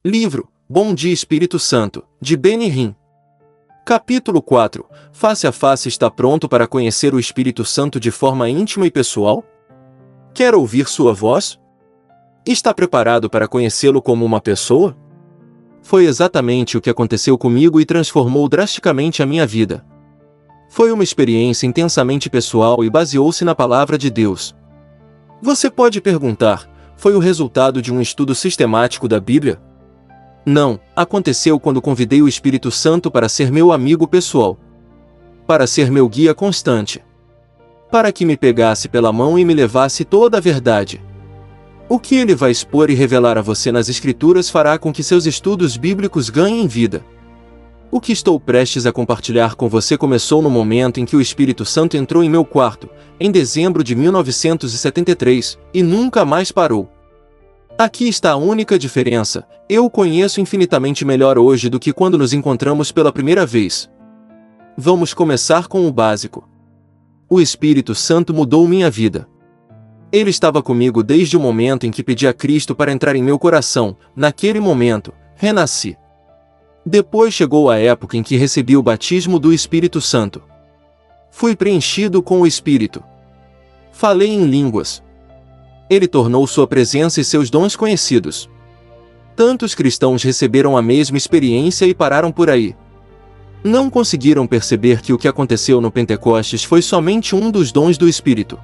Livro Bom Dia Espírito Santo, de Benihim. Capítulo 4. Face a face está pronto para conhecer o Espírito Santo de forma íntima e pessoal? Quer ouvir sua voz? Está preparado para conhecê-lo como uma pessoa? Foi exatamente o que aconteceu comigo e transformou drasticamente a minha vida. Foi uma experiência intensamente pessoal e baseou-se na Palavra de Deus. Você pode perguntar, foi o resultado de um estudo sistemático da Bíblia? Não, aconteceu quando convidei o Espírito Santo para ser meu amigo pessoal. Para ser meu guia constante. Para que me pegasse pela mão e me levasse toda a verdade. O que ele vai expor e revelar a você nas Escrituras fará com que seus estudos bíblicos ganhem vida. O que estou prestes a compartilhar com você começou no momento em que o Espírito Santo entrou em meu quarto, em dezembro de 1973, e nunca mais parou. Aqui está a única diferença, eu o conheço infinitamente melhor hoje do que quando nos encontramos pela primeira vez. Vamos começar com o básico. O Espírito Santo mudou minha vida. Ele estava comigo desde o momento em que pedi a Cristo para entrar em meu coração, naquele momento, renasci. Depois chegou a época em que recebi o batismo do Espírito Santo. Fui preenchido com o Espírito. Falei em línguas. Ele tornou sua presença e seus dons conhecidos. Tantos cristãos receberam a mesma experiência e pararam por aí. Não conseguiram perceber que o que aconteceu no Pentecostes foi somente um dos dons do Espírito.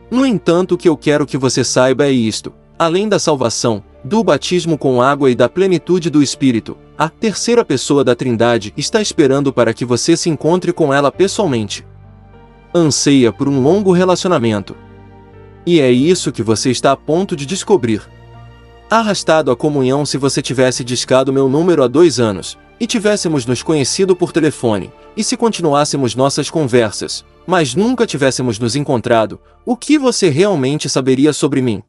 No entanto, o que eu quero que você saiba é isto: além da salvação, do batismo com água e da plenitude do Espírito, a terceira pessoa da Trindade está esperando para que você se encontre com ela pessoalmente. Anseia por um longo relacionamento. E é isso que você está a ponto de descobrir. Arrastado à comunhão se você tivesse discado meu número há 2 anos, e tivéssemos nos conhecido por telefone, e se continuássemos nossas conversas, mas nunca tivéssemos nos encontrado, o que você realmente saberia sobre mim?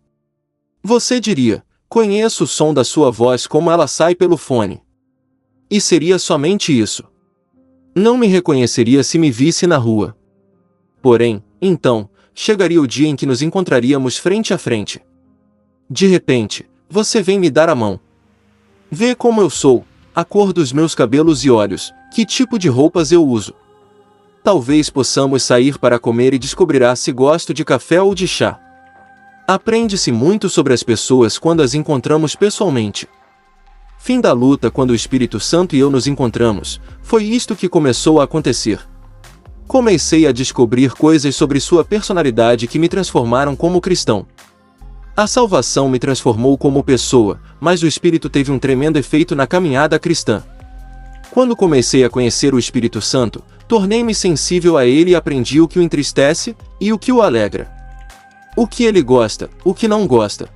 Você diria, conheço o som da sua voz como ela sai pelo fone. E seria somente isso. Não me reconheceria se me visse na rua. Porém, então, chegaria o dia em que nos encontraríamos frente a frente. De repente, você vem me dar a mão. Vê como eu sou, a cor dos meus cabelos e olhos, que tipo de roupas eu uso. Talvez possamos sair para comer e descobrirá se gosto de café ou de chá. Aprende-se muito sobre as pessoas quando as encontramos pessoalmente. Fim da luta quando o Espírito Santo e eu nos encontramos, foi isto que começou a acontecer. Comecei a descobrir coisas sobre sua personalidade que me transformaram como cristão. A salvação me transformou como pessoa, mas o Espírito teve um tremendo efeito na caminhada cristã. Quando comecei a conhecer o Espírito Santo, tornei-me sensível a ele e aprendi o que o entristece e o que o alegra. O que ele gosta, o que não gosta.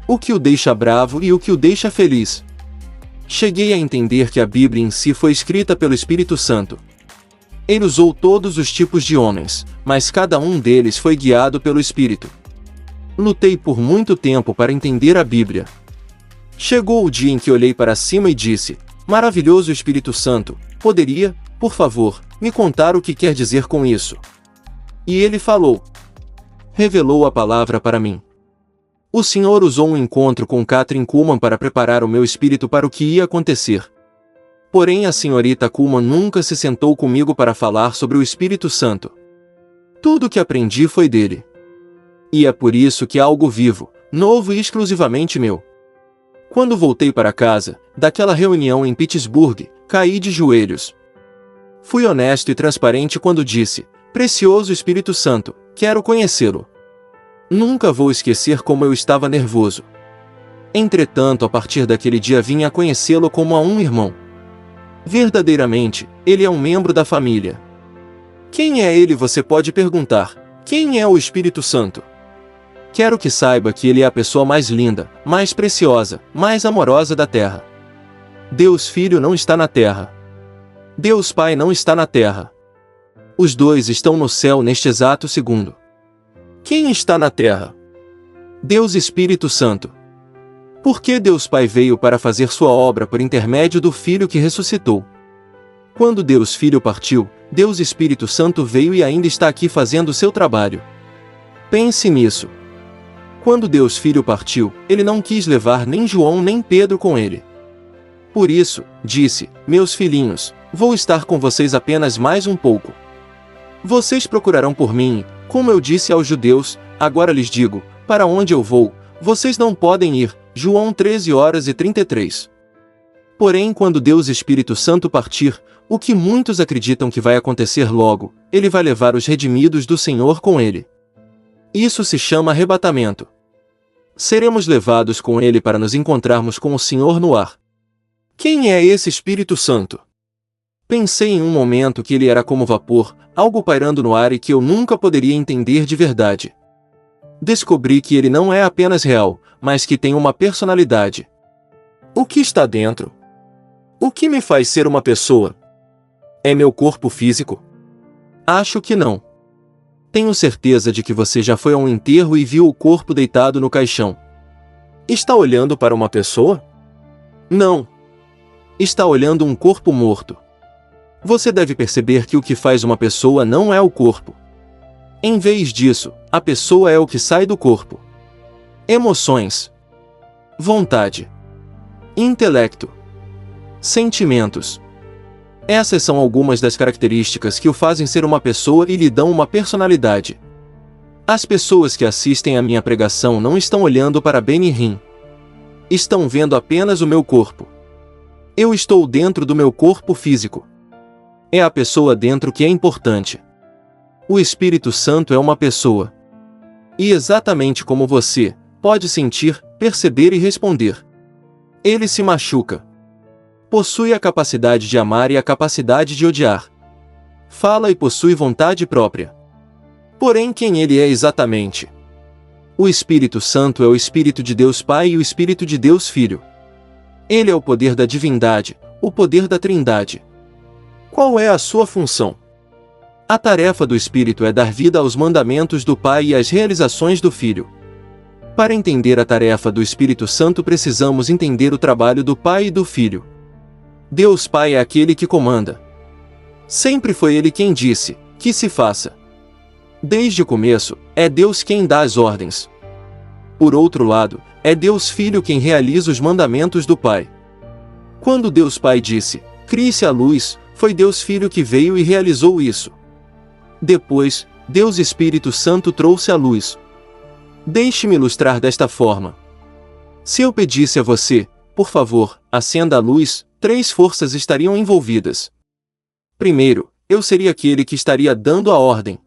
O que o deixa bravo e o que o deixa feliz. Cheguei a entender que a Bíblia em si foi escrita pelo Espírito Santo. Ele usou todos os tipos de homens, mas cada um deles foi guiado pelo Espírito. Lutei por muito tempo para entender a Bíblia. Chegou o dia em que olhei para cima e disse, maravilhoso Espírito Santo, poderia, por favor, me contar o que quer dizer com isso? E ele falou. Revelou a palavra para mim. O Senhor usou um encontro com Kathryn Kuhlman para preparar o meu espírito para o que ia acontecer. Porém a senhorita Kuhlman nunca se sentou comigo para falar sobre o Espírito Santo. Tudo o que aprendi foi dele. E é por isso que é algo vivo, novo e exclusivamente meu. Quando voltei para casa, daquela reunião em Pittsburgh, caí de joelhos. Fui honesto e transparente quando disse, precioso Espírito Santo, quero conhecê-lo. Nunca vou esquecer como eu estava nervoso. Entretanto, a partir daquele dia vim a conhecê-lo como a um irmão. Verdadeiramente, ele é um membro da família. Quem é ele, você pode perguntar? Quem é o Espírito Santo? Quero que saiba que ele é a pessoa mais linda, mais preciosa, mais amorosa da terra. Deus Filho não está na terra. Deus Pai não está na terra. Os dois estão no céu neste exato segundo. Quem está na terra? Deus Espírito Santo. Porque Deus Pai veio para fazer sua obra por intermédio do Filho que ressuscitou. Quando Deus Filho partiu, Deus Espírito Santo veio e ainda está aqui fazendo seu trabalho. Pense nisso. Quando Deus Filho partiu, ele não quis levar nem João nem Pedro com ele. Por isso, disse: meus filhinhos, vou estar com vocês apenas mais um pouco. Vocês procurarão por mim, como eu disse aos judeus, agora lhes digo, para onde eu vou, vocês não podem ir. João 13:33. Porém, quando Deus Espírito Santo partir, o que muitos acreditam que vai acontecer logo, ele vai levar os redimidos do Senhor com ele. Isso se chama arrebatamento. Seremos levados com ele para nos encontrarmos com o Senhor no ar. Quem é esse Espírito Santo? Pensei em um momento que ele era como vapor, algo pairando no ar e que eu nunca poderia entender de verdade. Descobri que ele não é apenas real, mas que tem uma personalidade. O que está dentro? O que me faz ser uma pessoa? É meu corpo físico? Acho que não. Tenho certeza de que você já foi a um enterro e viu o corpo deitado no caixão. Está olhando para uma pessoa? Não. Está olhando um corpo morto. Você deve perceber que o que faz uma pessoa não é o corpo. Em vez disso, a pessoa é o que sai do corpo. Emoções, vontade, intelecto, sentimentos. Essas são algumas das características que o fazem ser uma pessoa e lhe dão uma personalidade. As pessoas que assistem à minha pregação não estão olhando para Benny Hinn. Estão vendo apenas o meu corpo. Eu estou dentro do meu corpo físico. É a pessoa dentro que é importante. O Espírito Santo é uma pessoa. E exatamente como você, pode sentir, perceber e responder. Ele se machuca. Possui a capacidade de amar e a capacidade de odiar. Fala e possui vontade própria. Porém, quem ele é exatamente? O Espírito Santo é o Espírito de Deus Pai e o Espírito de Deus Filho. Ele é o poder da divindade, o poder da Trindade. Qual é a sua função? A tarefa do Espírito é dar vida aos mandamentos do Pai e às realizações do Filho. Para entender a tarefa do Espírito Santo precisamos entender o trabalho do Pai e do Filho. Deus Pai é aquele que comanda. Sempre foi Ele quem disse, que se faça. Desde o começo, é Deus quem dá as ordens. Por outro lado, é Deus Filho quem realiza os mandamentos do Pai. Quando Deus Pai disse, crie-se a luz, foi Deus Filho que veio e realizou isso. Depois, Deus Espírito Santo trouxe a luz. Deixe-me ilustrar desta forma. Se eu pedisse a você, por favor, acenda a luz, 3 forças estariam envolvidas. Primeiro, eu seria aquele que estaria dando a ordem.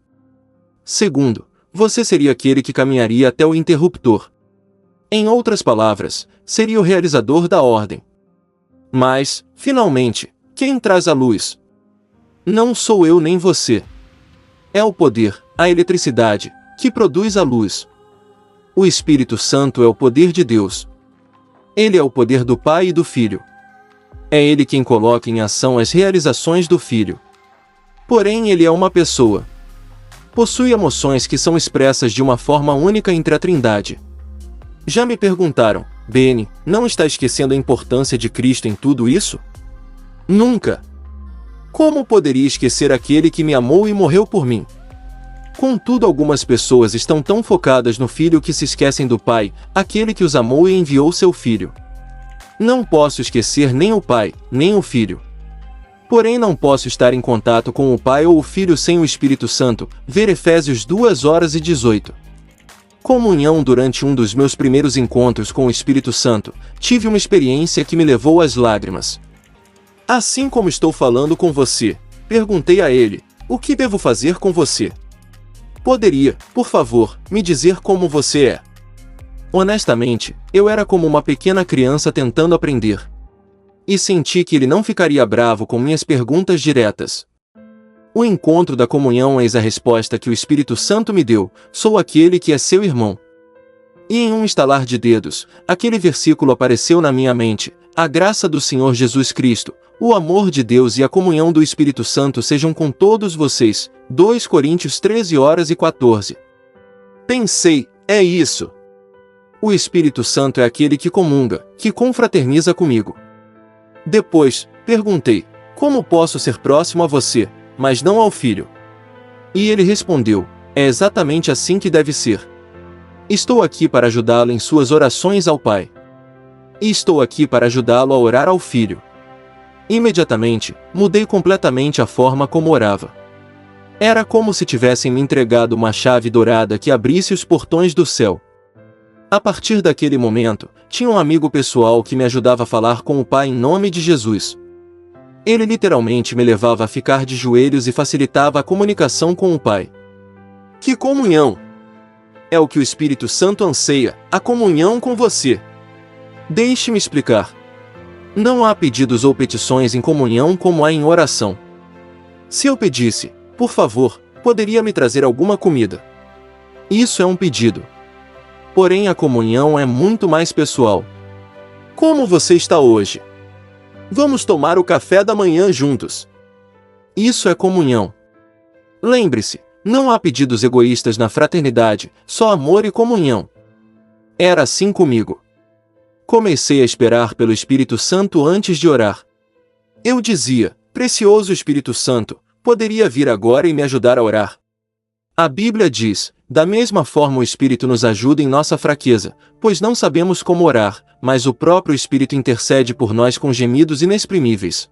Segundo, você seria aquele que caminharia até o interruptor. Em outras palavras, seria o realizador da ordem. Mas, finalmente, quem traz a luz? Não sou eu nem você. É o poder, a eletricidade, que produz a luz. O Espírito Santo é o poder de Deus. Ele é o poder do Pai e do Filho. É Ele quem coloca em ação as realizações do Filho. Porém, Ele é uma pessoa. Possui emoções que são expressas de uma forma única entre a Trindade. Já me perguntaram, Benny, não está esquecendo a importância de Cristo em tudo isso? Nunca! Como poderia esquecer aquele que me amou e morreu por mim? Contudo, algumas pessoas estão tão focadas no Filho que se esquecem do Pai, aquele que os amou e enviou seu Filho. Não posso esquecer nem o Pai, nem o Filho. Porém, não posso estar em contato com o Pai ou o Filho sem o Espírito Santo, ver Efésios 2:18. Comunhão. Durante um dos meus primeiros encontros com o Espírito Santo, tive uma experiência que me levou às lágrimas. Assim como estou falando com você, perguntei a ele, o que devo fazer com você? Poderia, por favor, me dizer como você é? Honestamente, eu era como uma pequena criança tentando aprender. E senti que ele não ficaria bravo com minhas perguntas diretas. O encontro da comunhão eis a resposta que o Espírito Santo me deu, sou aquele que é seu irmão. E em um estalar de dedos, aquele versículo apareceu na minha mente, a graça do Senhor Jesus Cristo, o amor de Deus e a comunhão do Espírito Santo sejam com todos vocês. 2 Coríntios 13:14. Pensei, é isso. O Espírito Santo é aquele que comunga, que confraterniza comigo. Depois, perguntei, como posso ser próximo a você, mas não ao Filho? E ele respondeu, é exatamente assim que deve ser. Estou aqui para ajudá-lo em suas orações ao Pai. E estou aqui para ajudá-lo a orar ao Filho. Imediatamente, mudei completamente a forma como orava. Era como se tivessem me entregado uma chave dourada que abrisse os portões do céu. A partir daquele momento, tinha um amigo pessoal que me ajudava a falar com o Pai em nome de Jesus. Ele literalmente me levava a ficar de joelhos e facilitava a comunicação com o Pai. Que comunhão! É o que o Espírito Santo anseia, a comunhão com você. Deixe-me explicar. Não há pedidos ou petições em comunhão como há em oração. Se eu pedisse, por favor, poderia me trazer alguma comida? Isso é um pedido. Porém, a comunhão é muito mais pessoal. Como você está hoje? Vamos tomar o café da manhã juntos. Isso é comunhão. Lembre-se, não há pedidos egoístas na fraternidade, só amor e comunhão. Era assim comigo. Comecei a esperar pelo Espírito Santo antes de orar. Eu dizia, precioso Espírito Santo, poderia vir agora e me ajudar a orar. A Bíblia diz, da mesma forma o Espírito nos ajuda em nossa fraqueza, pois não sabemos como orar, mas o próprio Espírito intercede por nós com gemidos inexprimíveis.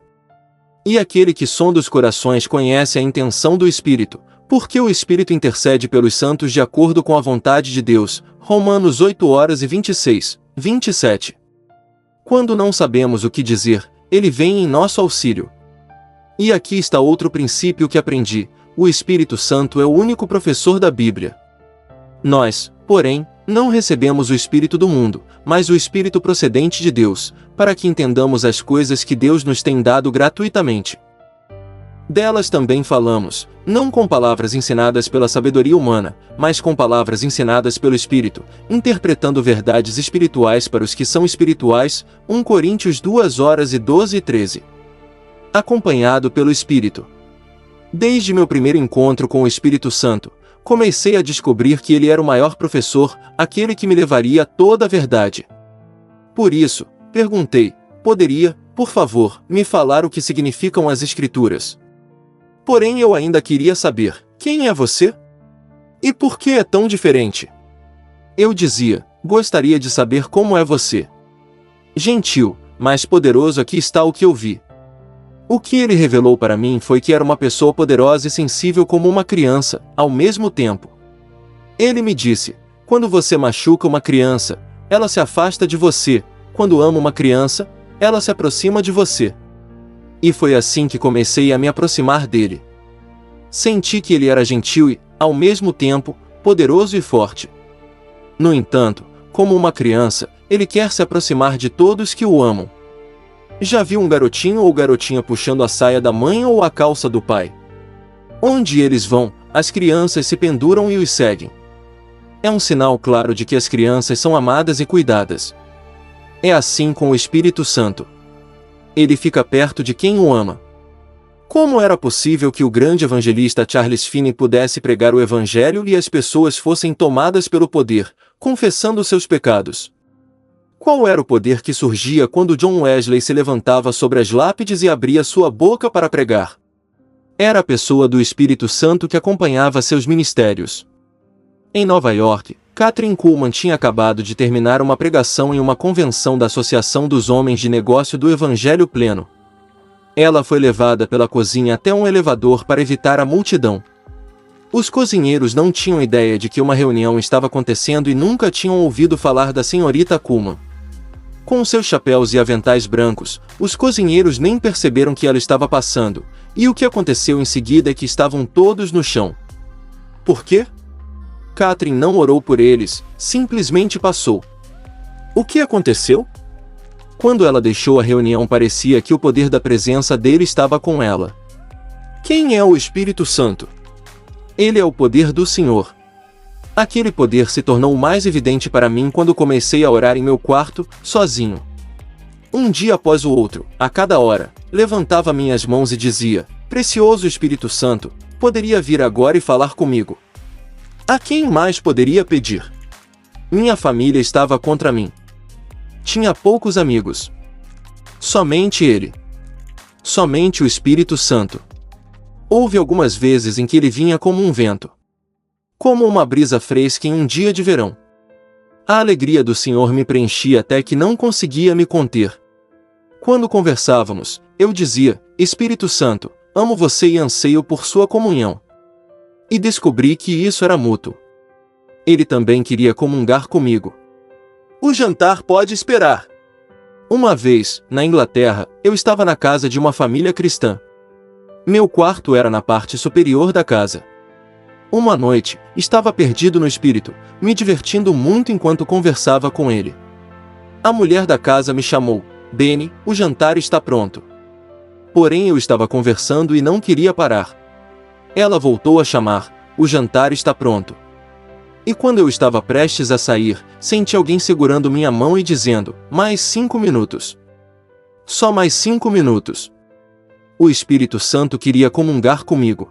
E aquele que sonda os corações conhece a intenção do Espírito, porque o Espírito intercede pelos santos de acordo com a vontade de Deus. Romanos 8:26, 27. Quando não sabemos o que dizer, Ele vem em nosso auxílio. E aqui está outro princípio que aprendi: o Espírito Santo é o único professor da Bíblia. Nós, porém, não recebemos o Espírito do mundo, mas o Espírito procedente de Deus, para que entendamos as coisas que Deus nos tem dado gratuitamente. Delas também falamos, não com palavras ensinadas pela sabedoria humana, mas com palavras ensinadas pelo Espírito, interpretando verdades espirituais para os que são espirituais. 1 Coríntios 2:12-13. Acompanhado pelo Espírito. Desde meu primeiro encontro com o Espírito Santo, comecei a descobrir que ele era o maior professor, aquele que me levaria a toda a verdade. Por isso, perguntei, poderia, por favor, me falar o que significam as Escrituras? Porém eu ainda queria saber, quem é você? E por que é tão diferente? Eu dizia, gostaria de saber como é você. Gentil, mas poderoso, aqui está o que eu vi. O que ele revelou para mim foi que era uma pessoa poderosa e sensível como uma criança, ao mesmo tempo. Ele me disse, quando você machuca uma criança, ela se afasta de você, quando ama uma criança, ela se aproxima de você. E foi assim que comecei a me aproximar dele. Senti que ele era gentil e, ao mesmo tempo, poderoso e forte. No entanto, como uma criança, ele quer se aproximar de todos que o amam. Já viu um garotinho ou garotinha puxando a saia da mãe ou a calça do pai? Onde eles vão, as crianças se penduram e os seguem. É um sinal claro de que as crianças são amadas e cuidadas. É assim com o Espírito Santo. Ele fica perto de quem o ama. Como era possível que o grande evangelista Charles Finney pudesse pregar o Evangelho e as pessoas fossem tomadas pelo poder, confessando seus pecados? Qual era o poder que surgia quando John Wesley se levantava sobre as lápides e abria sua boca para pregar? Era a pessoa do Espírito Santo que acompanhava seus ministérios. Em Nova York, Kathryn Kuhlman tinha acabado de terminar uma pregação em uma convenção da Associação dos Homens de Negócio do Evangelho Pleno. Ela foi levada pela cozinha até um elevador para evitar a multidão. Os cozinheiros não tinham ideia de que uma reunião estava acontecendo e nunca tinham ouvido falar da senhorita Kuhlman. Com seus chapéus e aventais brancos, os cozinheiros nem perceberam que ela estava passando, e o que aconteceu em seguida é que estavam todos no chão. Por quê? Kathryn não orou por eles, simplesmente passou. O que aconteceu? Quando ela deixou a reunião, parecia que o poder da presença dele estava com ela. Quem é o Espírito Santo? Ele é o poder do Senhor. Aquele poder se tornou mais evidente para mim quando comecei a orar em meu quarto, sozinho. Um dia após o outro, a cada hora, levantava minhas mãos e dizia, precioso Espírito Santo, poderia vir agora e falar comigo. A quem mais poderia pedir? Minha família estava contra mim. Tinha poucos amigos. Somente ele. Somente o Espírito Santo. Houve algumas vezes em que ele vinha como um vento. Como uma brisa fresca em um dia de verão. A alegria do Senhor me preenchia até que não conseguia me conter. Quando conversávamos, eu dizia: Espírito Santo, amo você e anseio por sua comunhão. E descobri que isso era mútuo. Ele também queria comungar comigo. O jantar pode esperar. Uma vez, na Inglaterra, eu estava na casa de uma família cristã. Meu quarto era na parte superior da casa. Uma noite, estava perdido no espírito, me divertindo muito enquanto conversava com ele. A mulher da casa me chamou: Benny, o jantar está pronto. Porém eu estava conversando e não queria parar. Ela voltou a chamar: o jantar está pronto. E quando eu estava prestes a sair, senti alguém segurando minha mão e dizendo: mais 5 minutos. Só mais 5 minutos. O Espírito Santo queria comungar comigo.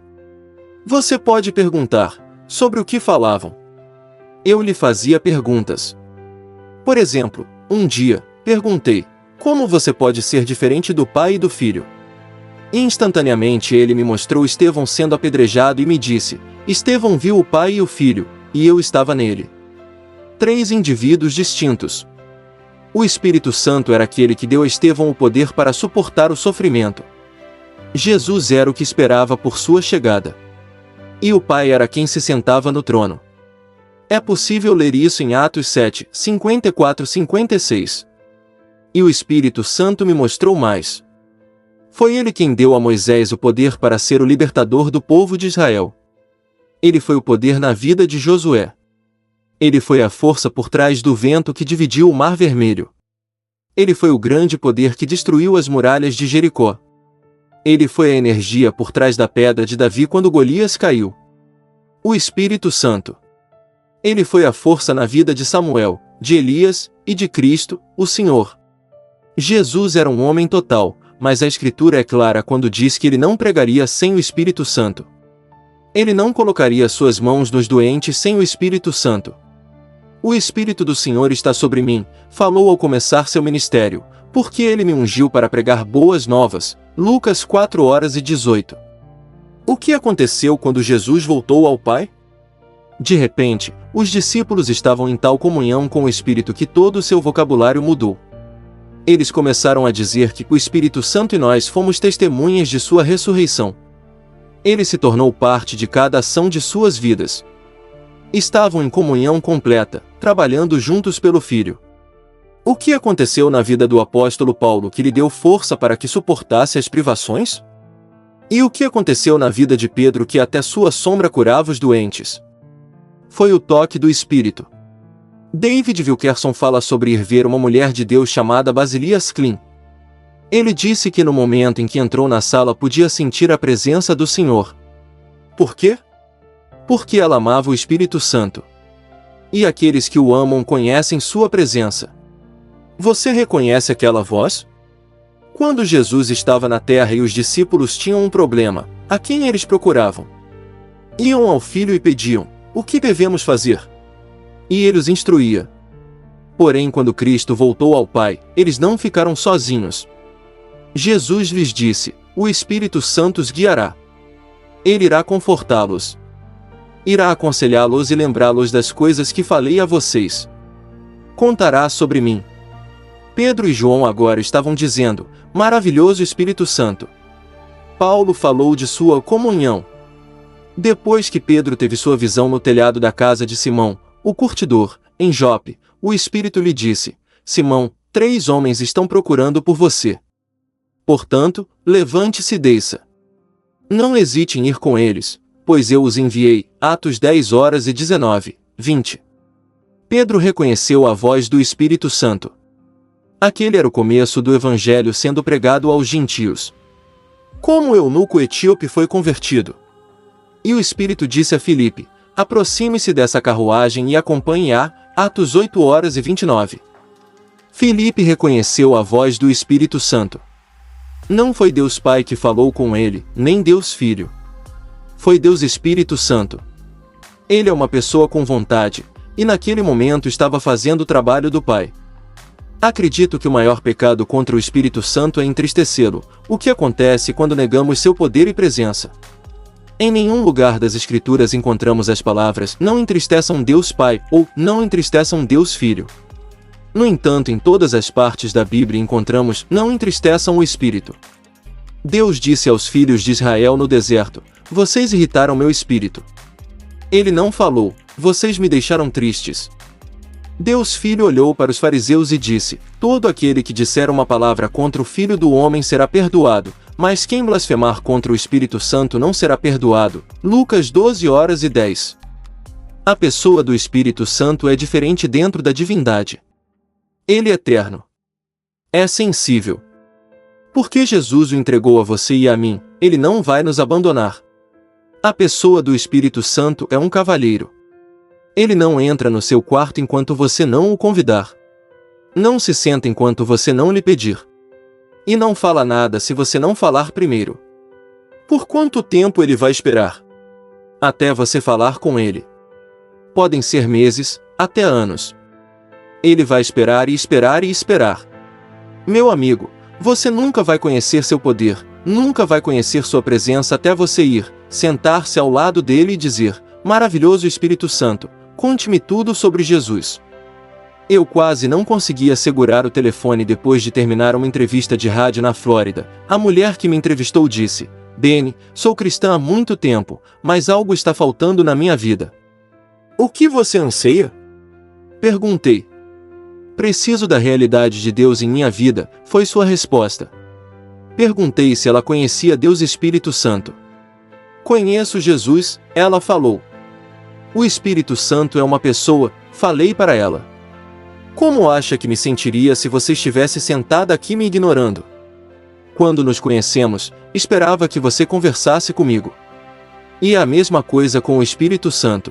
Você pode perguntar: sobre o que falavam? Eu lhe fazia perguntas. Por exemplo, um dia, perguntei: como você pode ser diferente do pai e do filho? Instantaneamente ele me mostrou Estevão sendo apedrejado e me disse: Estevão viu o pai e o filho, e eu estava nele. 3 indivíduos distintos. O Espírito Santo era aquele que deu a Estevão o poder para suportar o sofrimento. Jesus era o que esperava por sua chegada. E o Pai era quem se sentava no trono. É possível ler isso em Atos 7, 54-56. E o Espírito Santo me mostrou mais. Foi ele quem deu a Moisés o poder para ser o libertador do povo de Israel. Ele foi o poder na vida de Josué. Ele foi a força por trás do vento que dividiu o Mar Vermelho. Ele foi o grande poder que destruiu as muralhas de Jericó. Ele foi a energia por trás da pedra de Davi quando Golias caiu. O Espírito Santo. Ele foi a força na vida de Samuel, de Elias e de Cristo, o Senhor. Jesus era um homem total, mas a Escritura é clara quando diz que ele não pregaria sem o Espírito Santo. Ele não colocaria suas mãos nos doentes sem o Espírito Santo. O Espírito do Senhor está sobre mim, falou ao começar seu ministério, porque ele me ungiu para pregar boas novas. Lucas 4:18. O que aconteceu quando Jesus voltou ao Pai? De repente, os discípulos estavam em tal comunhão com o Espírito que todo o seu vocabulário mudou. Eles começaram a dizer que o Espírito Santo e nós fomos testemunhas de sua ressurreição. Ele se tornou parte de cada ação de suas vidas. Estavam em comunhão completa, trabalhando juntos pelo Filho. O que aconteceu na vida do apóstolo Paulo que lhe deu força para que suportasse as privações? E o que aconteceu na vida de Pedro que até sua sombra curava os doentes? Foi o toque do Espírito. David Wilkerson fala sobre ir ver uma mulher de Deus chamada Basilias Klein. Ele disse que no momento em que entrou na sala podia sentir a presença do Senhor. Por quê? Porque ela amava o Espírito Santo. E aqueles que o amam conhecem sua presença. Você reconhece aquela voz? Quando Jesus estava na terra e os discípulos tinham um problema, a quem eles procuravam? Iam ao Filho e pediam: o que devemos fazer? E ele os instruía. Porém, quando Cristo voltou ao Pai, eles não ficaram sozinhos. Jesus lhes disse: o Espírito Santo os guiará. Ele irá confortá-los. Irá aconselhá-los e lembrá-los das coisas que falei a vocês. Contará sobre mim. Pedro e João agora estavam dizendo: maravilhoso Espírito Santo. Paulo falou de sua comunhão. Depois que Pedro teve sua visão no telhado da casa de Simão, o curtidor, em Jope, o Espírito lhe disse: Simão, 3 homens estão procurando por você. Portanto, levante-se e desça. Não hesite em ir com eles, pois eu os enviei. Atos 10:19, 20. Pedro reconheceu a voz do Espírito Santo. Aquele era o começo do Evangelho sendo pregado aos gentios. Como o eunuco etíope foi convertido. E o Espírito disse a Filipe: aproxime-se dessa carruagem e acompanhe-a. Atos 8:29. Filipe reconheceu a voz do Espírito Santo. Não foi Deus Pai que falou com ele, nem Deus Filho. Foi Deus Espírito Santo. Ele é uma pessoa com vontade, e naquele momento estava fazendo o trabalho do Pai. Acredito que o maior pecado contra o Espírito Santo é entristecê-lo, o que acontece quando negamos seu poder e presença. Em nenhum lugar das Escrituras encontramos as palavras "não entristeçam Deus Pai" ou "não entristeçam Deus Filho". No entanto, em todas as partes da Bíblia encontramos "não entristeçam o Espírito". Deus disse aos filhos de Israel no deserto: "Vocês irritaram meu espírito". Ele não falou: "Vocês me deixaram tristes". Deus Filho olhou para os fariseus e disse: "Todo aquele que disser uma palavra contra o Filho do Homem será perdoado, mas quem blasfemar contra o Espírito Santo não será perdoado". Lucas 12:10. A pessoa do Espírito Santo é diferente dentro da divindade. Ele é eterno. É sensível. Porque Jesus o entregou a você e a mim, ele não vai nos abandonar. A pessoa do Espírito Santo é um cavalheiro. Ele não entra no seu quarto enquanto você não o convidar. Não se senta enquanto você não lhe pedir. E não fala nada se você não falar primeiro. Por quanto tempo ele vai esperar? Até você falar com ele. Podem ser meses, até anos. Ele vai esperar e esperar e esperar. Meu amigo, você nunca vai conhecer seu poder, nunca vai conhecer sua presença até você ir, sentar-se ao lado dele e dizer: "Maravilhoso Espírito Santo, conte-me tudo sobre Jesus". Eu quase não conseguia segurar o telefone depois de terminar uma entrevista de rádio na Flórida. A mulher que me entrevistou disse: "Benny, sou cristã há muito tempo, mas algo está faltando na minha vida". "O que você anseia?" perguntei. "Preciso da realidade de Deus em minha vida", foi sua resposta. Perguntei se ela conhecia Deus Espírito Santo. "Conheço Jesus", ela falou. "O Espírito Santo é uma pessoa", falei para ela. "Como acha que me sentiria se você estivesse sentada aqui me ignorando? Quando nos conhecemos, esperava que você conversasse comigo. E é a mesma coisa com o Espírito Santo".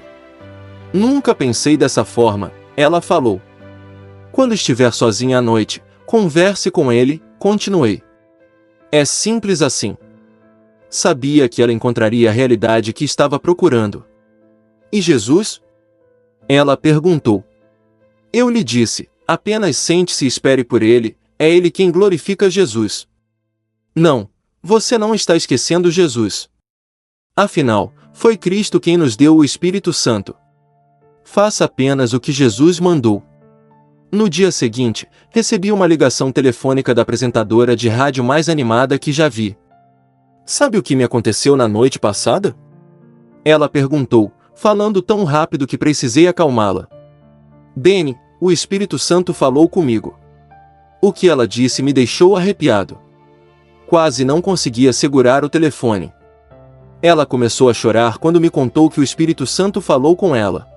"Nunca pensei dessa forma", ela falou. "Quando estiver sozinha à noite, converse com ele", continuei. "É simples assim". Sabia que ela encontraria a realidade que estava procurando. "E Jesus?", ela perguntou. Eu lhe disse: "Apenas sente-se e espere por ele, é ele quem glorifica Jesus". "Não, você não está esquecendo Jesus. Afinal, foi Cristo quem nos deu o Espírito Santo. Faça apenas o que Jesus mandou". No dia seguinte, recebi uma ligação telefônica da apresentadora de rádio mais animada que já vi. "Sabe o que me aconteceu na noite passada?", ela perguntou, falando tão rápido que precisei acalmá-la. "Benny, o Espírito Santo falou comigo". O que ela disse me deixou arrepiado. Quase não conseguia segurar o telefone. Ela começou a chorar quando me contou que o Espírito Santo falou com ela.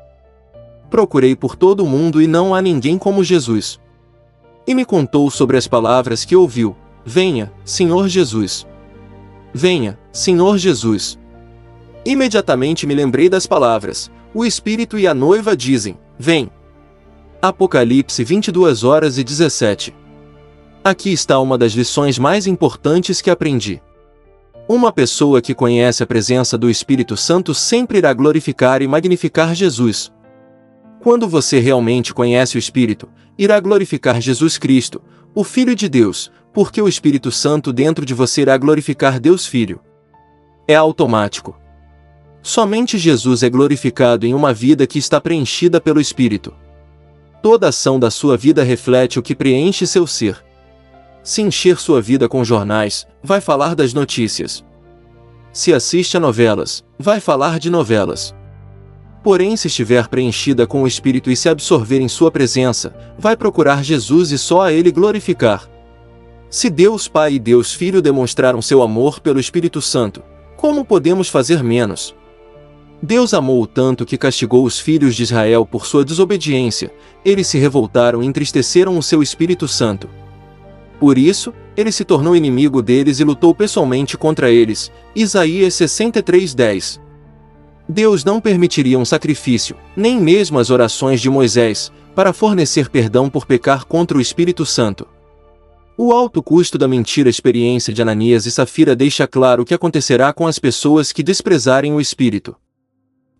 Procurei por todo o mundo e não há ninguém como Jesus. E me contou sobre as palavras que ouviu: "Venha, Senhor Jesus. Venha, Senhor Jesus". Imediatamente me lembrei das palavras: "O Espírito e a noiva dizem: Vem". Apocalipse 22:17. Aqui está uma das lições mais importantes que aprendi. Uma pessoa que conhece a presença do Espírito Santo sempre irá glorificar e magnificar Jesus. Quando você realmente conhece o Espírito, irá glorificar Jesus Cristo, o Filho de Deus, porque o Espírito Santo dentro de você irá glorificar Deus Filho. É automático. Somente Jesus é glorificado em uma vida que está preenchida pelo Espírito. Toda ação da sua vida reflete o que preenche seu ser. Se encher sua vida com jornais, vai falar das notícias. Se assiste a novelas, vai falar de novelas. Porém, se estiver preenchida com o Espírito e se absorver em sua presença, vai procurar Jesus e só a ele glorificar. Se Deus Pai e Deus Filho demonstraram seu amor pelo Espírito Santo, como podemos fazer menos? Deus amou tanto que castigou os filhos de Israel por sua desobediência. Eles se revoltaram e entristeceram o seu Espírito Santo. Por isso, ele se tornou inimigo deles e lutou pessoalmente contra eles. Isaías 63:10. Deus não permitiria um sacrifício, nem mesmo as orações de Moisés, para fornecer perdão por pecar contra o Espírito Santo. O alto custo da mentira. A experiência de Ananias e Safira deixa claro o que acontecerá com as pessoas que desprezarem o Espírito.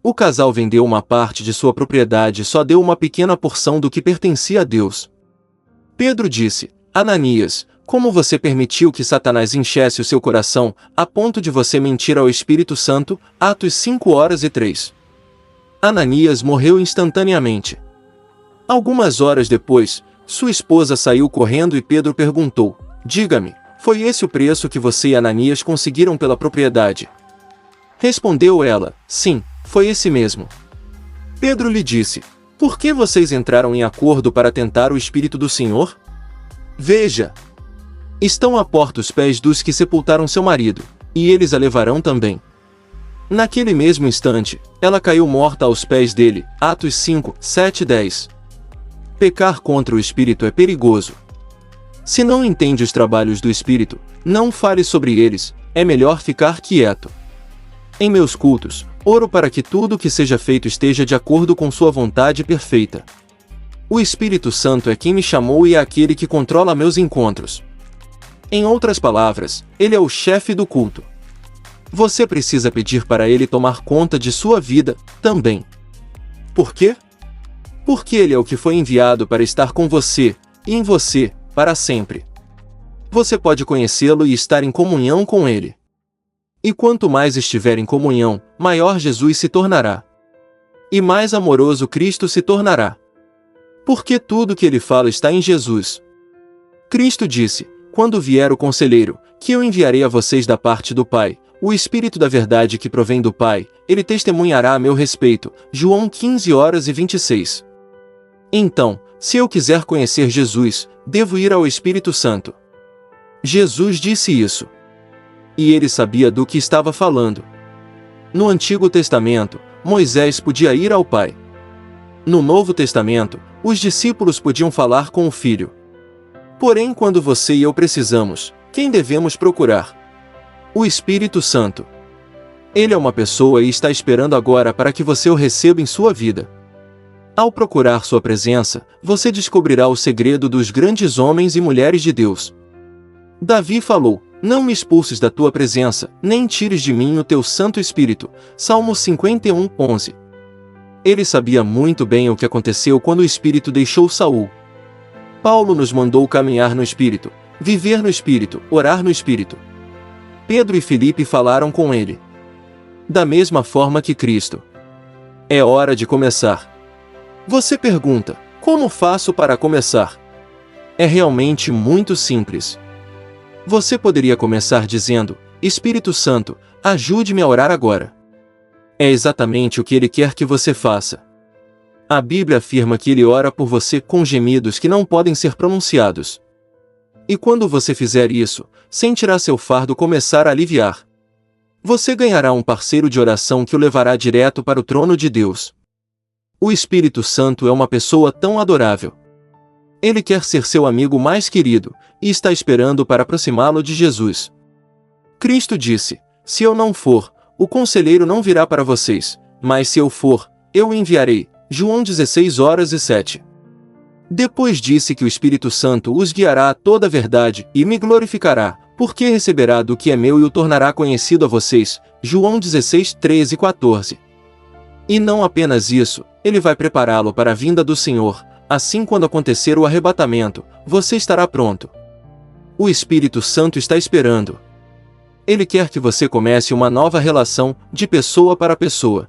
O casal vendeu uma parte de sua propriedade e só deu uma pequena porção do que pertencia a Deus. Pedro disse: "Ananias, Como você permitiu que Satanás enchesse o seu coração, a ponto de você mentir ao Espírito Santo? Atos 5:3. Ananias morreu instantaneamente. Algumas horas depois, sua esposa saiu correndo e Pedro perguntou: diga-me, foi esse o preço que você e Ananias conseguiram pela propriedade? Respondeu ela: sim, foi esse mesmo. Pedro lhe disse: por que vocês entraram em acordo para tentar o Espírito do Senhor? Veja! Estão à porta os pés dos que sepultaram seu marido, e eles a levarão também. Naquele mesmo instante, ela caiu morta aos pés dele. Atos 5:7-10. Pecar contra o Espírito é perigoso. Se não entende os trabalhos do Espírito, não fale sobre eles, é melhor ficar quieto. Em meus cultos, oro para que tudo o que seja feito esteja de acordo com sua vontade perfeita. O Espírito Santo é quem me chamou e é aquele que controla meus encontros. Em outras palavras, ele é o chefe do culto. Você precisa pedir para ele tomar conta de sua vida, também. Por quê? Porque ele é o que foi enviado para estar com você, e em você, para sempre. Você pode conhecê-lo e estar em comunhão com ele. E quanto mais estiver em comunhão, maior Jesus se tornará. E mais amoroso Cristo se tornará. Porque tudo que ele fala está em Jesus. Cristo disse: quando vier o Conselheiro, que eu enviarei a vocês da parte do Pai, o Espírito da verdade que provém do Pai, ele testemunhará a meu respeito. João 15:26. Então, se eu quiser conhecer Jesus, devo ir ao Espírito Santo. Jesus disse isso. E ele sabia do que estava falando. No Antigo Testamento, Moisés podia ir ao Pai. No Novo Testamento, os discípulos podiam falar com o Filho. Porém, quando você e eu precisamos, quem devemos procurar? O Espírito Santo. Ele é uma pessoa e está esperando agora para que você o receba em sua vida. Ao procurar sua presença, você descobrirá o segredo dos grandes homens e mulheres de Deus. Davi falou: não me expulses da tua presença, nem tires de mim o teu Santo Espírito. Salmo 51:11. Ele sabia muito bem o que aconteceu quando o Espírito deixou Saul. Paulo nos mandou caminhar no Espírito, viver no Espírito, orar no Espírito. Pedro e Filipe falaram com ele. Da mesma forma que Cristo. É hora de começar. Você pergunta: como faço para começar? É realmente muito simples. Você poderia começar dizendo: Espírito Santo, ajude-me a orar agora. É exatamente o que ele quer que você faça. A Bíblia afirma que ele ora por você com gemidos que não podem ser pronunciados. E quando você fizer isso, sentirá seu fardo começar a aliviar. Você ganhará um parceiro de oração que o levará direto para o trono de Deus. O Espírito Santo é uma pessoa tão adorável. Ele quer ser seu amigo mais querido, e está esperando para aproximá-lo de Jesus. Cristo disse: se eu não for, o Conselheiro não virá para vocês, mas se eu for, eu o enviarei. João 16:7. Depois disse que o Espírito Santo os guiará a toda a verdade e me glorificará, porque receberá do que é meu e o tornará conhecido a vocês. João 16:13-14. E não apenas isso, ele vai prepará-lo para a vinda do Senhor. Assim, quando acontecer o arrebatamento, você estará pronto. O Espírito Santo está esperando. Ele quer que você comece uma nova relação, de pessoa para pessoa.